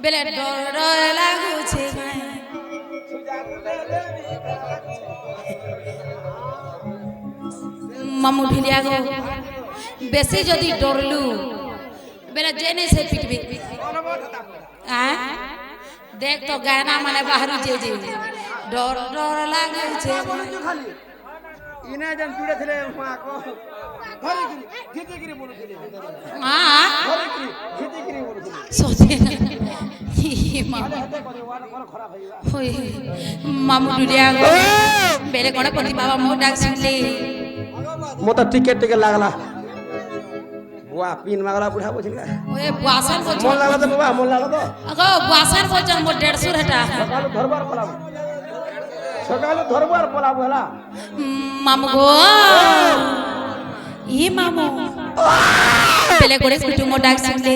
বেলে ডর লাগুছে মামু ঢিলিয়া গো বেশি যদি ডরলু বেলে জেনে সে পিটবি দেখ তো গানা মানে বাহারু যে ডর ডর লাগুছে ইনা জান জুড়ে ছিলে মা কো ধরে গিরি গিরি বলছিলে ধরে গিরি বলছিলে সোচে মামু ঢিলিয়া গো বেলে গণপতি বাবা মো ডাক শুনলে মোটা টিকেট টিকেট লাগলা বুয়া পিন মাগলা বুढ़ा বুঝিল ওए बासन को মন লাগলা তো বাবা মন লাগলা তো अगो बासन को जन मो 150 हटा সকালে ধরবার পলাব সকালে ধরবার পলাব হলা मामू गो ये मामू पहले गोरे कुटु मो डाक सुनले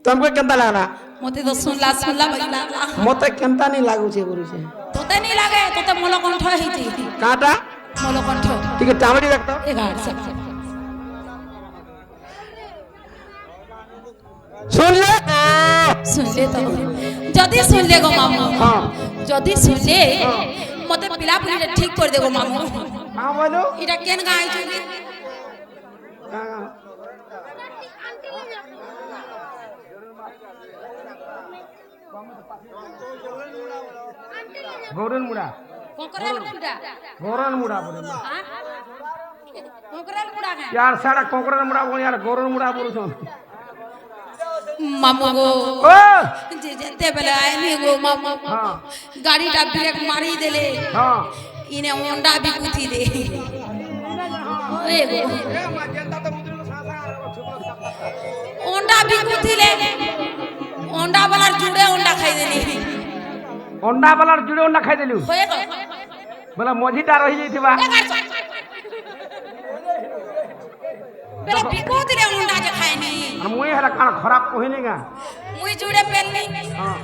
तुमको केंता लागला मते तो सुनला बगला मते केंता नहीं लागू छे गुरु से तोते नहीं लागे तोते मोलो कंठ हेची काटा मोलो कंठ ठीक है टामड़ी रखता ए गाड़ सब सुन ले तो जदी सुन ले गो मामू हां जदी सुन ले मते पिला पुली ठीक कर दे गो मामू हां बोलो इटा केन गाय छी गौरन मुड़ा कोकरल मुड़ा गौरन मुड़ा बोले हां कोकरल मुड़ा का यार सारा कोकरन मुड़ा बोल यार गौरन मुड़ा बोल सुन मामू गो ओ जे जते बेला आइनी गो मामू हां गाड़ी टा ब्रेक मारी देले हां इने होंडा भी कुथी दे ओए गो होंडा भी कुथी ले होंडा वाला जुड़े होंडा खाई देली अंडा वाला जुड़े अंडा खाई देलु होए गो बोला मझीटा रही जइथिबा बेला बिको दिले होंडा जे खाइनी मुई हला कान खराब कहिनेगा मुई जुड़े पेलनी हां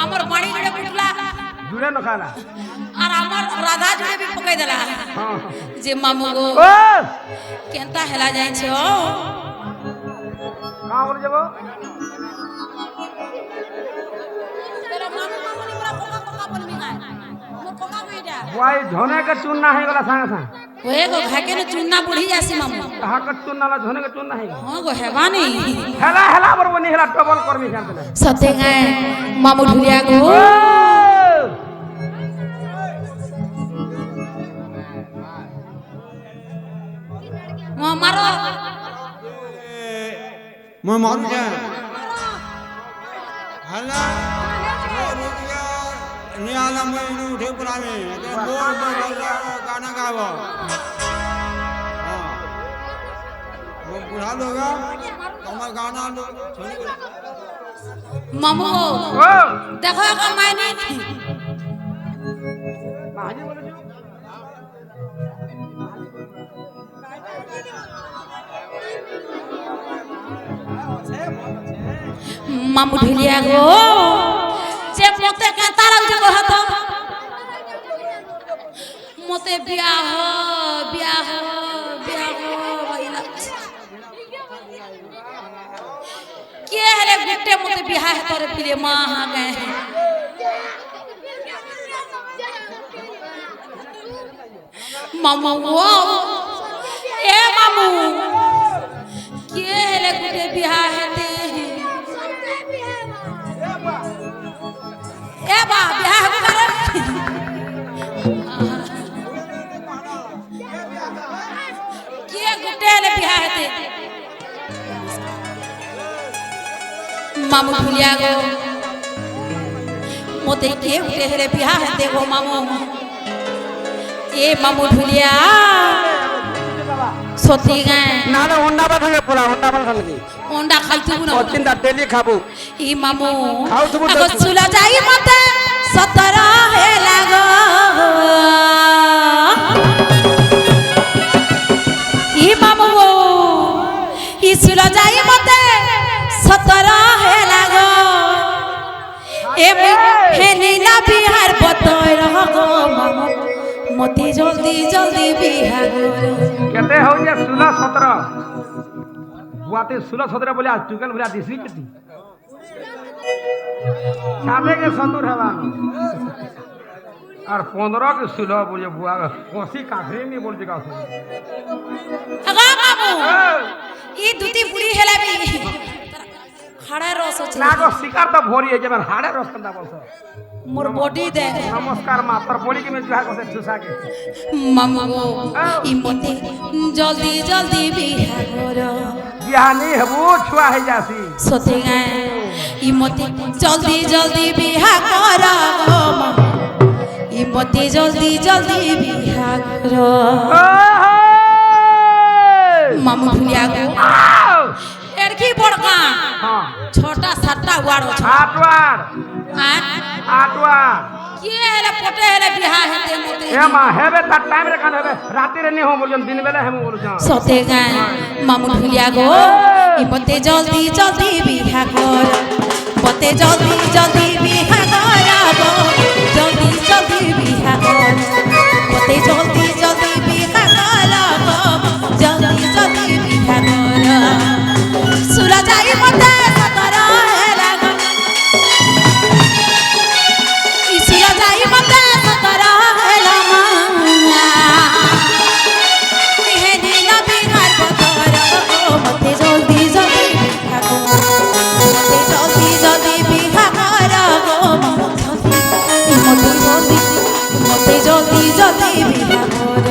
हमर बाड़ी जुड़े पुटला जुड़े न खाना और हमर राधा जुड़े भी पकई देला हां जे मामू गो ओ केनता हेला जाय छो का बोल जबो तेरा मामू मामू पूरा कोका बोलबी गाय मोर कोका बेटा वाई झोने के चुनना है गला संग संग होए गो खाके न चुन्ना बुढ़ी जासी मामू कहा के चुनना ला झोने के चुनना है हां गो हेबा नहीं हेला हेला बरबो नहीं हेला डबल करमी जानते सते गाय मामू ढुलिया गो मारो मैं मर गया हला नियाला मैं नु उठे पुरा में बोल बोल गाना गावो हां वो बुढ़ा लोगा हमार गाना लो मामू ओ देखो का मायने कहानी बोले जो मामू ढुलिया गो जे मते कांता लाग जे कहत मते बियाह भइला के हरे गुट्टे मते बियाह है तोरे पिले मां हा गए मामू वो ए मामू के हरे गुट्टे बियाह है ते ए बा बियाह कर के गुट्टे ने बियाह है ते मामू ढुलिया गो मोते के गुट्टे रे बियाह है ते गो मामू ए मामू ढुलिया सोती गए ना ना अंडा बा खाने पोला अंडा बा खाने अंडा खाइतु न और चिंता डेली खाबू ई मामू खाऊ तुम अगो सुला जाई मते 17 हे लागो ई मामू ई सुला जाई मते 17 हे लागो ए हे नीला बिहार बतोय रहो मामू मते जल्दी जल्दी बिहार कहते हो ये 16 17 बुआते 16 17 बोले आज टुकल बोले दिसरी कटी साढ़े के 70 हेबा और 15 के 16 बोले बुआ कोसी काखरी में बोल जगह से अगा बाबू ई दुती बुढ़ी हेला भी खड़ा रस छ लागो शिकार तो भोरी है जब हाड़े रस कंदा बोलस मोर बॉडी दे नमस्कार मातर बोली के में जुहा को से ठुसा के मामगो ई मते जल्दी जल्दी बिहा करो बिहा नहीं हेबो छुआ है जासी सोते गए ई मते जल्दी जल्दी बिहा करो ई मते जल्दी जल्दी बिहा करो मामू भुलिया गो एड़की बड़का हां छोटा सट्टा वाड़ो छ आटवार के हेले पोटे हेले बिहा हेते मोते ए मां हेबे त टाइम रे कान हेबे राती रे नहीं हो बोलजन दिन बेला हम बोलजन सोते गए मामू भुलिया गो ई मते जल्दी जल्दी बिहा कर मते जल्दी जल्दी बिहा कराबो जल्दी जल्दी बिहा कर मते जल्दी जल्दी बिहा कराबो जल्दी जल्दी बिहा कर सूरज आई मते सतरा हेला ई सूरज आई मते सतरा हेला हे दिन बिहार बकर मते जल्दी जल्दी बिहा कर मते जल्दी जल्दी बिहा कर मते जल्दी जल्दी बिहा कर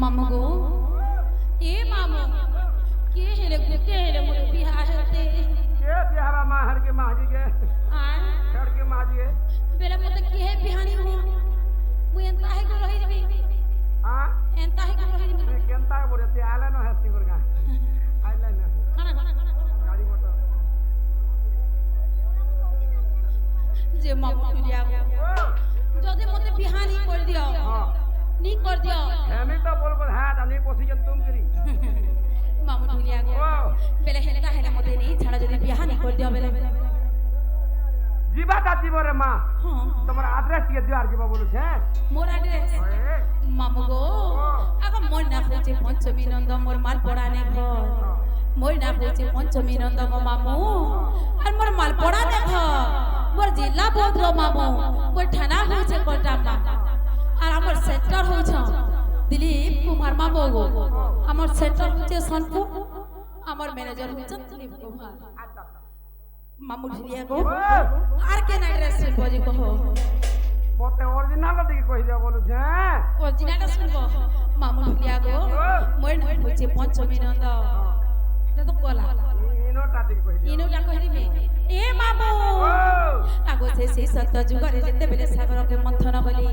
मामगो ए मामो के हेले गुटे हेले मोर बिहा हेते के बिहावा मां हर के मां जी के आ हर के मां जी बेले मते के हे बिहानी हो मु एंता हे को रहि जबी हां एंता हे को रहि जबी मैं केंता बोले ते आले न हस्ती गुरगा आइले न खाना गाड़ी मोटर जे मामू भुलिया गो जदे मते बिहानी कर दियो हां नी कर दियो हमें तो बोल बोल हां जानी पोजीशन तुम करी मामू भुलिया गो बेले हेलका हेले मते नी छाड़ा जदे बिहानी कर दियो बेले जीवा का जीवरे मां हां तुम्हारा एड्रेस के द्वार जीवा बोलु छे मोर एड्रेस मामू गो आगो मोर ना होचे पंचमी नंद मोर माल पड़ाने घर मोर ना होचे पंचमी नंद गो मामू और मोर माल पड़ा देख मोर जिला बोध गो मामू मोर थाना होचे कोटामा और हमर सेक्टर होछ दिलीप कुमार मामू गो हमर सेक्टर होचे सोनपुर हमर मैनेजर होचे दिलीप कुमार मामू ढिलिया गो आर के ना एड्रेस सुन बजी कहो मोते ओरिजिनल दिके कहि दे बोलु छे ओरिजिनल सुनबो मामू ढिलिया गो मोर ना होचे पंचमी नंद এটা তো কলা इनोटा दिके कहि दे ইনোটা কহিবি এ মামু আগো সে সত্য যুগরে যেতে বেলে সাগরকে মন্থন কলি